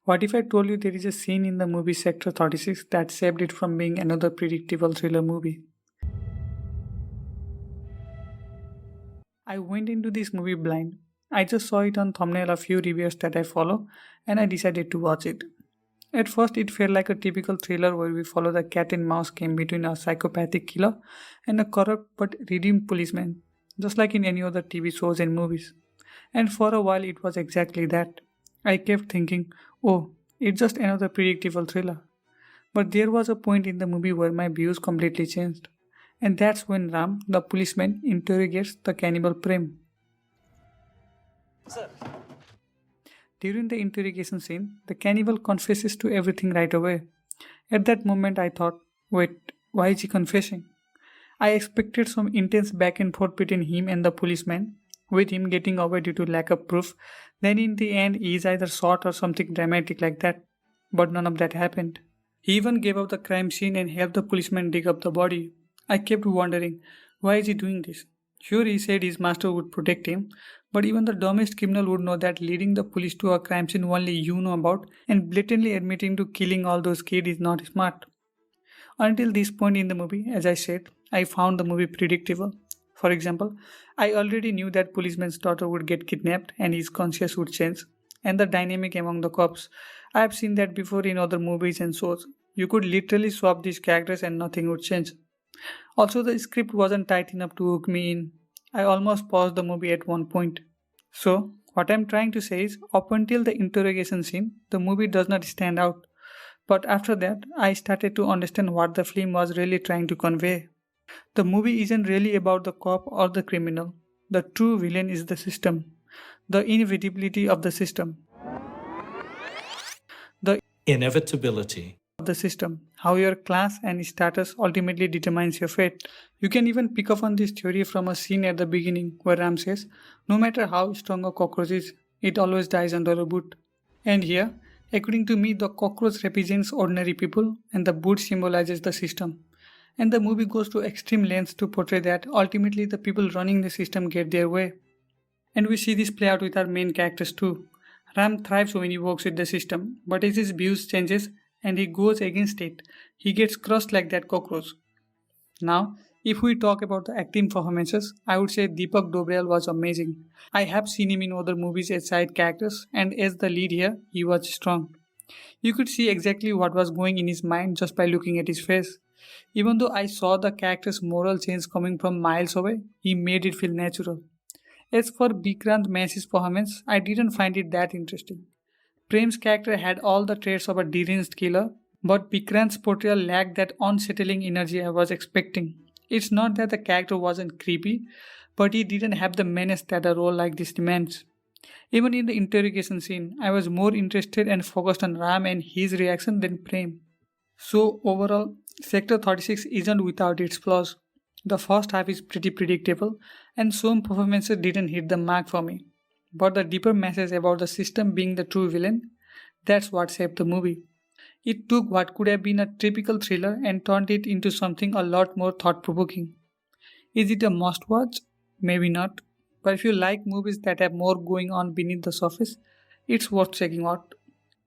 What if I told you there is a scene in the movie Sector 36 that saved it from being another predictable thriller movie? I went into this movie blind. I just saw it on thumbnail a few reviewers that I follow and I decided to watch it. At first it felt like a typical thriller where we follow the cat and mouse game between a psychopathic killer and a corrupt but redeemed policeman, just like in any other TV shows and movies. And for a while it was exactly that. I kept thinking, oh, it's just another predictable thriller. But there was a point in the movie where my views completely changed. And that's when Ram, the policeman, interrogates the cannibal Prem. During the interrogation scene, the cannibal confesses to everything right away. At that moment, I thought, wait, why is he confessing? I expected some intense back and forth between him and the policeman, with him getting away due to lack of proof. Then, in the end, he is either shot or something dramatic like that. But none of that happened. He even gave up the crime scene and helped the policeman dig up the body. I kept wondering, why is he doing this? Sure, he said his master would protect him, but even the dumbest criminal would know that leading the police to a crime scene only you know about and blatantly admitting to killing all those kids is not smart. Until this point in the movie, as I said, I found the movie predictable. For example, I already knew that policeman's daughter would get kidnapped and his conscience would change, and the dynamic among the cops. I have seen that before in other movies and shows. You could literally swap these characters and nothing would change. Also, the script wasn't tight enough to hook me in. I almost paused the movie at one point. So, what I'm trying to say is, up until the interrogation scene, the movie does not stand out. But after that, I started to understand what the film was really trying to convey. The movie isn't really about the cop or the criminal. The true villain is the system, the inevitability of the system, the Inevitability. of the system, how your class and status ultimately determines your fate. You can even pick up on this theory from a scene at the beginning where Ram says, no matter how strong a cockroach is, it always dies under a boot. And here, according to me, the cockroach represents ordinary people and the boot symbolizes the system. And the movie goes to extreme lengths to portray that ultimately the people running the system get their way. And we see this play out with our main characters too. Ram thrives when he works with the system, but as his views changes and he goes against it, he gets crushed like that cockroach. Now, if we talk about the acting performances, I would say Deepak Dobriyal was amazing. I have seen him in other movies as side characters, and as the lead here, he was strong. You could see exactly what was going in his mind just by looking at his face. Even though I saw the character's moral change coming from miles away, he made it feel natural. As for Vikrant Massey's performance, I didn't find it that interesting. Prem's character had all the traits of a deranged killer, but Vikrant's portrayal lacked that unsettling energy I was expecting. It's not that the character wasn't creepy, but he didn't have the menace that a role like this demands. Even in the interrogation scene, I was more interested and focused on Ram and his reaction than Prem. So overall, Sector 36 isn't without its flaws. The first half is pretty predictable, and some performances didn't hit the mark for me. But the deeper message about the system being the true villain, that's what saved the movie. It took what could have been a typical thriller and turned it into something a lot more thought provoking. Is it a must watch? Maybe not. But if you like movies that have more going on beneath the surface, it's worth checking out.